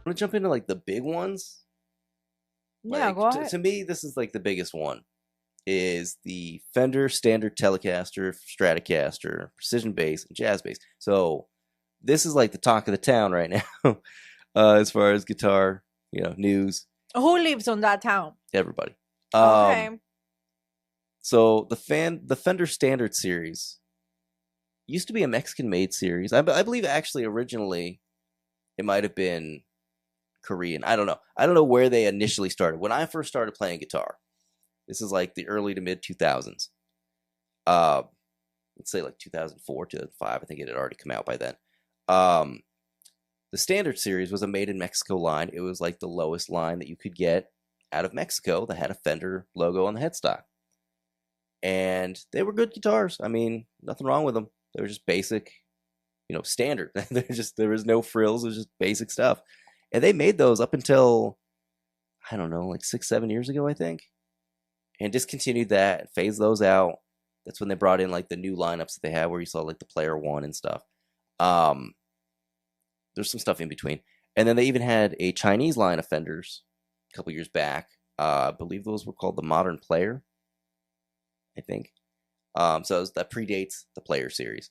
I'm gonna jump into like the big ones. Yeah, Like go ahead. to me, this is like the biggest one. Is the Fender Standard Telecaster, Stratocaster, Precision Bass, and Jazz Bass. So this is like the talk of the town right now, as far as guitar, news. Who lives on that town? Everybody. Okay. So the Fender Standard series used to be a Mexican-made series. I believe actually originally it might have been Korean. I don't know. I don't know where they initially started. When I first started playing guitar, this is like the early to mid 2000s. Let's say like 2004, 2005. I think it had already come out by then. The Standard series was a made in Mexico line. It was like the lowest line that you could get out of Mexico that had a Fender logo on the headstock. And they were good guitars. I mean, nothing wrong with them. They were just basic, standard. There was no frills. It was just basic stuff. And they made those up until, I don't know, like 6-7 years ago, I think. And discontinued that and phased those out. That's when they brought in like the new lineups that they had where you saw like the Player One and stuff. There's some stuff in between. And then they even had a Chinese line of Fenders a couple years back. I believe those were called the Modern Player, I think. So that predates the Player series.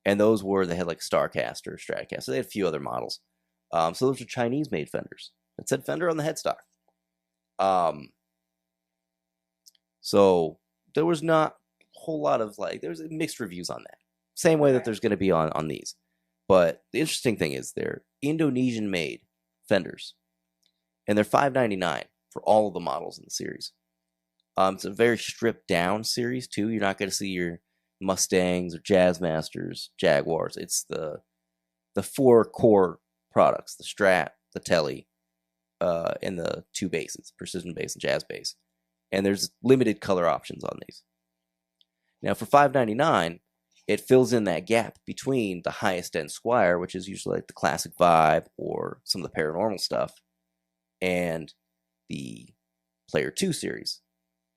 And those they had like Starcaster, Stratocaster. They had a few other models. So those are Chinese-made Fenders. It said Fender on the headstock. So there was not a whole lot of there was mixed reviews on that. Same way that there's going to be on these. But the interesting thing is they're Indonesian-made Fenders. And they're $599 for all of the models in the series. It's a very stripped down series too. You're not going to see your Mustangs or Jazzmasters, Jaguars. It's the 4 core products: the Strat, the Tele, and the 2 basses, Precision Bass and Jazz Bass. And there's limited color options on these. Now for $599, it fills in that gap between the highest end Squier, which is usually like the classic vibe or some of the paranormal stuff, and the Player 2 series,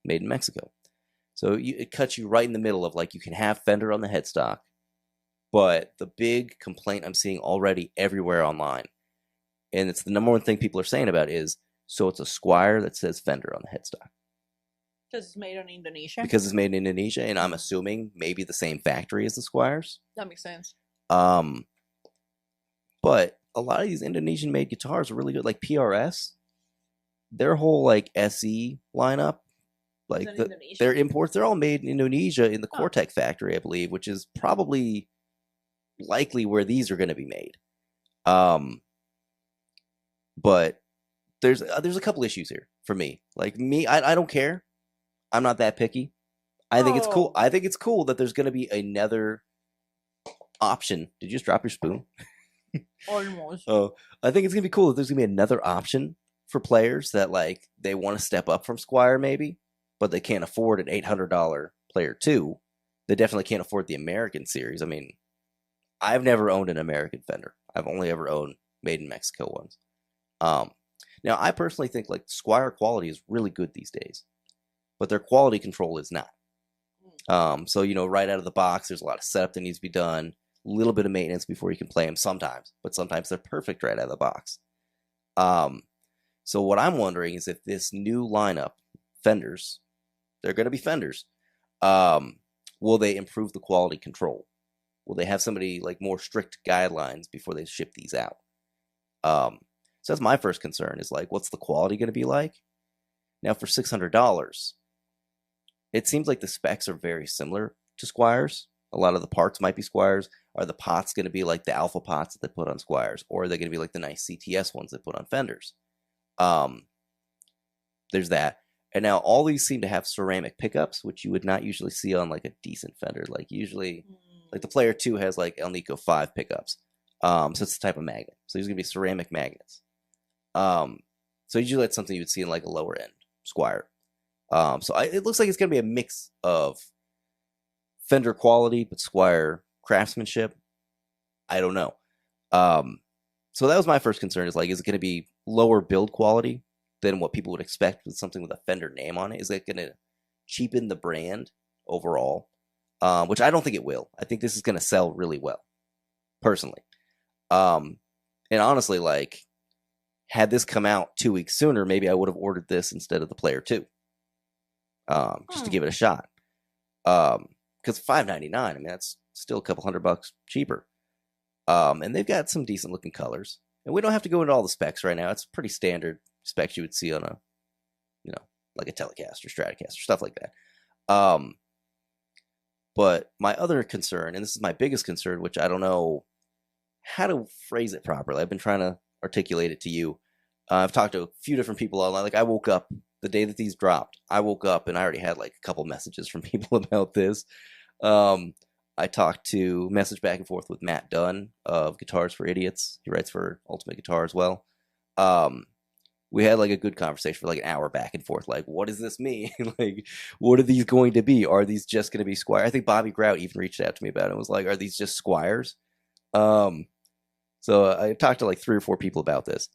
made in Mexico. So it cuts you right in the middle of you can have Fender on the headstock, but the big complaint I'm seeing already everywhere online, and it's the number one thing people are saying about is, so it's a Squier that says Fender on the headstock. Because it's made in Indonesia? Because it's made in Indonesia, and I'm assuming maybe the same factory as the Squiers. That makes sense. But a lot of these Indonesian-made guitars are really good. Like PRS, their whole SE lineup, their imports, they're all made in Indonesia in the Cortec factory, I believe, which is probably likely where these are going to be made. But there's a couple issues here for me. I don't care. I'm not that picky. I think it's cool. I think it's cool that there's going to be another option. Did you just drop your spoon? Almost. Oh, I think it's going to be cool that there's going to be another option for players that they want to step up from Squier maybe, but they can't afford an $800 Player 2. They definitely can't afford the American series. I mean, I've never owned an American Fender. I've only ever owned made in Mexico ones. Now, I personally think Squier quality is really good these days, but their quality control is not. So, right out of the box, there's a lot of setup that needs to be done, a little bit of maintenance before you can play them sometimes, but sometimes they're perfect right out of the box. So what I'm wondering is if this new lineup, Fenders, they're going to be Fenders, will they improve the quality control? Will they have somebody more strict guidelines before they ship these out? So that's my first concern is what's the quality going to be like? Now for $600, it seems like the specs are very similar to Squiers. A lot of the parts might be Squiers. Are the pots going to be like the Alpha pots that they put on Squiers? Or are they going to be like the nice CTS ones they put on Fenders? There's that. And now all these seem to have ceramic pickups, which you would not usually see on a decent Fender. Usually, the Player 2 has Alnico 5 pickups. So it's the type of magnet. So there's going to be ceramic magnets. So usually that's something you would see in a lower end Squier. It looks like it's going to be a mix of Fender quality, but Squier craftsmanship. I don't know. So that was my first concern is is it going to be lower build quality than what people would expect with something with a Fender name on it? Is that going to cheapen the brand overall? Which I don't think it will. I think this is going to sell really well, personally. And honestly, had this come out 2 weeks sooner, maybe I would have ordered this instead of the Player 2. Just to give it a shot. Because $599, I mean, that's still a couple $100 cheaper. And they've got some decent looking colors. And we don't have to go into all the specs right now. It's pretty standard specs you would see on a, like a Telecaster, Stratocaster, stuff like that. But my other concern, and this is my biggest concern, which I don't know how to phrase it properly. I've been trying to articulate it to you. I've talked to a few different people online. Like, I woke up the day that these dropped. I woke up and I already had like a couple messages from people about this. I talked to message back and forth with Matt Dunn of Guitars for Idiots. He writes for Ultimate Guitar as well. We had like a good conversation for like an hour back and forth. Like, what does this mean? Like, what are these going to be? Are these just going to be Squire? I think Bobby Grout even reached out to me about it and was like, are these just Squires? So I talked to like 3 or 4 people about this,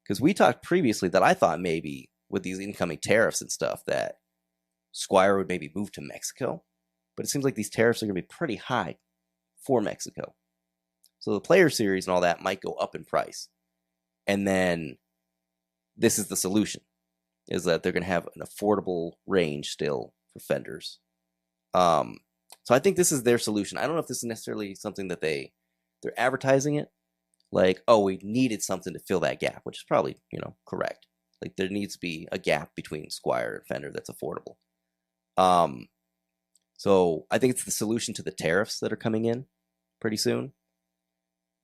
because we talked previously that I thought maybe with these incoming tariffs and stuff that Squire would maybe move to Mexico, but it seems like these tariffs are going to be pretty high for Mexico. So the Player Series and all that might go up in price. And then this is the solution, is that they're going to have an affordable range still for Fenders. So I think this is their solution. I don't know if this is necessarily something that they're advertising it like, oh, we needed something to fill that gap, which is probably, correct. Like, there needs to be a gap between Squire and Fender that's affordable. So I think it's the solution to the tariffs that are coming in pretty soon.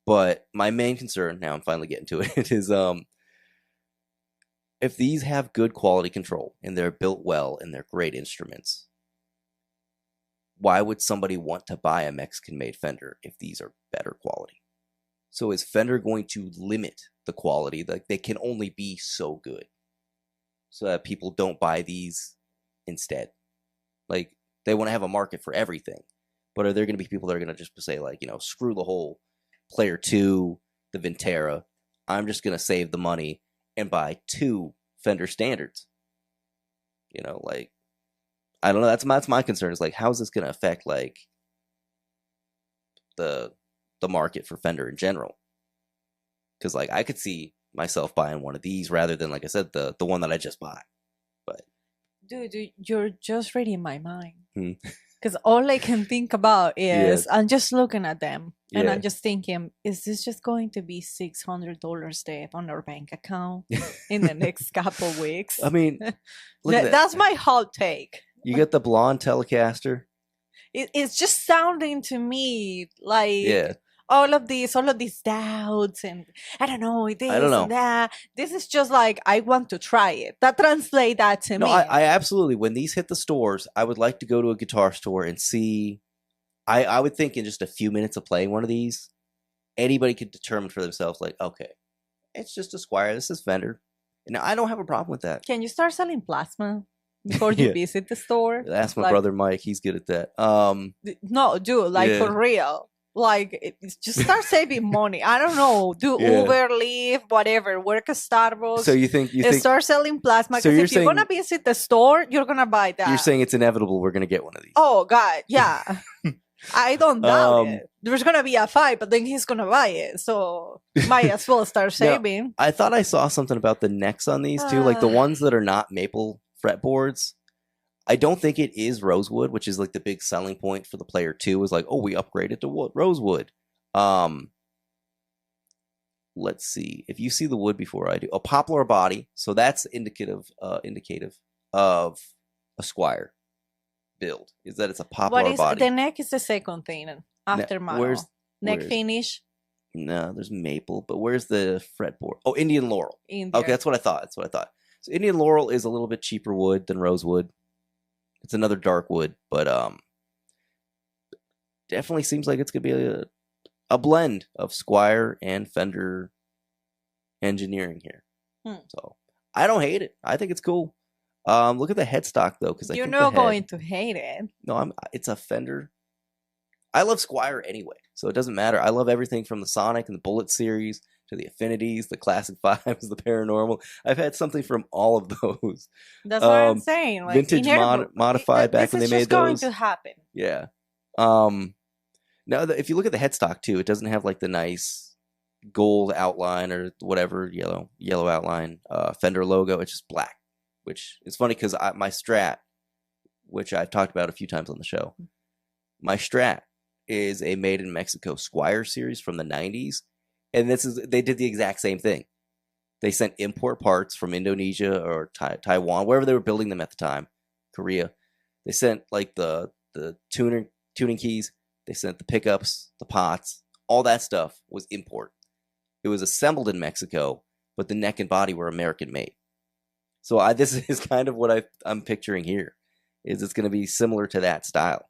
But my main concern, now I'm finally getting to it, is if these have good quality control and they're built well and they're great instruments, why would somebody want to buy a Mexican-made Fender if these are better quality? So is Fender going to limit the quality? Like, they can only be so good so that people don't buy these instead? Like, they want to have a market for everything. But are there going to be people that are going to just say, like, screw the whole Player 2, the Vintera, I'm just going to save the money and buy 2 Fender Standards? Like, I don't know. That's my concern. Is like, how is this going to affect like the market for Fender in general? Because like, I could see myself buying one of these rather than, like I said, the one that I just bought. But Dude, you're just reading my mind. Because all I can think about is I'm just looking at them and I'm just thinking, is this just going to be $600 debt on our bank account in the next couple weeks? I mean, that's my hot take. You get the blonde Telecaster. It's just sounding to me like all of these doubts and I don't know and that. This is just like, I want to try it. That translate that to me. No, I absolutely. When these hit the stores, I would like to go to a guitar store and see. I would think in just a few minutes of playing one of these, anybody could determine for themselves, like, okay, it's just a Squire. This is Fender. And I don't have a problem with that. Can you start selling plasma before you visit the store? Ask my brother Mike. He's good at that. No, dude, for real. Like, just start saving money. I don't know. Do Uber, Lyft, whatever. Work at Starbucks. So you think start selling plasma? Because if you're gonna visit the store, you're gonna buy that. You're saying it's inevitable we're gonna get one of these? Oh God, yeah. I don't doubt it. There's gonna be a fight, but then he's gonna buy it. So might as well start saving. Now, I thought I saw something about the necks on these too, like the ones that are not maple fretboards. I don't think it is rosewood, which is like the big selling point for the Player 2, is like, oh, we upgraded to rosewood. Let's see. If you see the wood before I do. A poplar body. So that's indicative of a Squire build. Is that it's a poplar body. The neck is the second thing after model. Neck finish. No, there's maple, but where's the fretboard? Oh, Indian laurel. Okay, that's what I thought. So Indian laurel is a little bit cheaper wood than rosewood. It's another dark wood, but definitely seems like it's going to be a blend of Squire and Fender engineering here. So I don't hate it. I think it's cool. Look at the headstock though, because you're not going to hate it. No, it's a Fender. I love Squire anyway, so it doesn't matter. I love everything from the Sonic and the Bullet series to the Affinities, the Classic 5s, the Paranormal. I've had something from all of those. That's what I'm saying. Like, vintage modified back when they made those. This is just going to happen. Yeah. Now, if you look at the headstock too, it doesn't have like the nice gold outline or whatever, yellow outline, Fender logo. It's just black, which is funny because my Strat, which I've talked about a few times on the show, my Strat is a made in Mexico Squier series from the 90s. And they did the exact same thing. They sent import parts from Indonesia or Taiwan, wherever they were building them at the time, Korea. They sent like the tuning keys. They sent the pickups, the pots, all that stuff was import. It was assembled in Mexico, but the neck and body were American made. So this is kind of what I'm picturing here. Is it's going to be similar to that style.